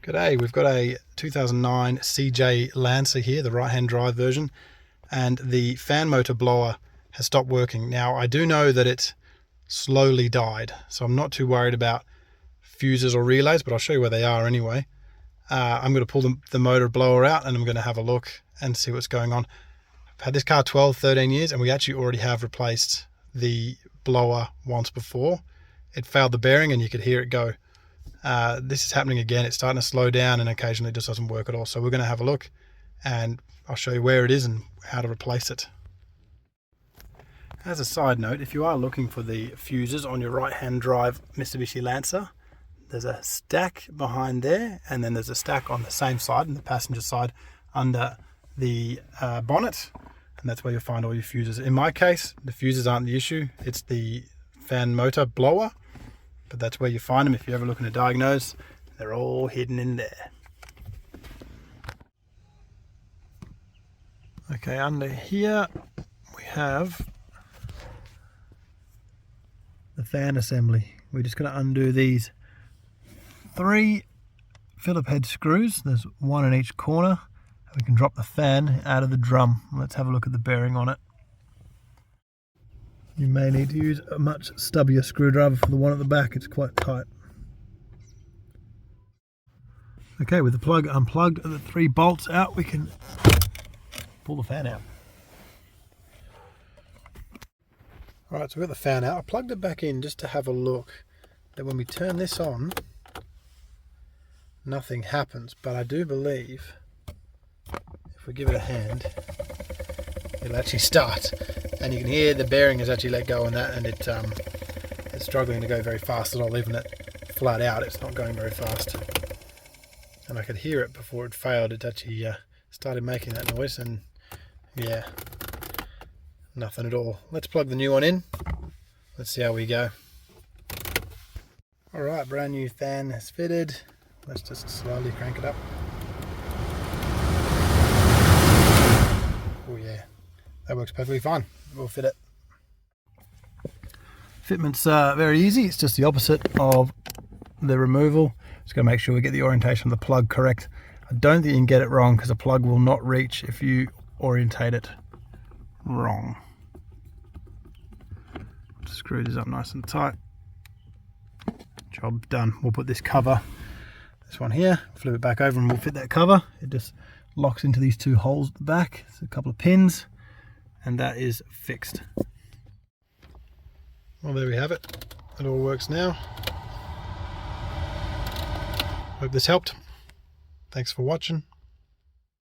G'day, we've got a 2009 CJ Lancer here, the right-hand drive version, and the fan motor blower has stopped working. Now, I do know that it slowly died, so I'm not too worried about fuses or relays, but I'll show you where they are anyway. I'm going to pull the motor blower out and I'm going to have a look and see what's going on. I've had this car 13 years and we actually already have replaced the blower once before. It failed the bearing and you could hear it go. This is happening again. It's starting to slow down and occasionally it just doesn't work at all. So we're going to have a look and I'll show you where it is and how to replace it. As a side note, if you are looking for the fuses on your right-hand drive Mitsubishi Lancer, there's a stack behind there and then there's a stack on the same side, on the passenger side, under the bonnet, and that's where you'll find all your fuses. In my case, the fuses aren't the issue, it's the fan motor blower. But that's where you find them if you're ever looking to diagnose. They're all hidden in there. Okay, under here we have the fan assembly. We're just going to undo these 3 Phillip head screws. There's one in each corner. We can drop the fan out of the drum. Let's have a look at the bearing on it. You may need to use a much stubbier screwdriver for the one at the back, it's quite tight. Okay, with the plug unplugged and the 3 bolts out, we can pull the fan out. Alright, so we've got the fan out. I plugged it back in just to have a look that when we turn this on, nothing happens, but I do believe if we give it a hand, it'll actually start. And you can hear the bearing has actually let go on that, and it's struggling to go very fast at all. Even it flat out, it's not going very fast. And I could hear it before it failed. It actually started making that noise, and yeah, nothing at all. Let's plug the new one in. Let's see how we go. Alright, brand new fan is fitted. Let's just slowly crank it up. Oh yeah, that works perfectly fine. We'll fit it. Fitment's very easy. It's just the opposite of the removal. Just got to make sure we get the orientation of the plug correct. I don't think you can get it wrong because the plug will not reach if you orientate it wrong. Screw this up nice and tight. Job done. We'll put this cover, this one here, flip it back over and we'll fit that cover. It just locks into these 2 holes at the back. There's a couple of pins. And that is fixed. Well, there we have it. It all works now. Hope this helped. Thanks for watching.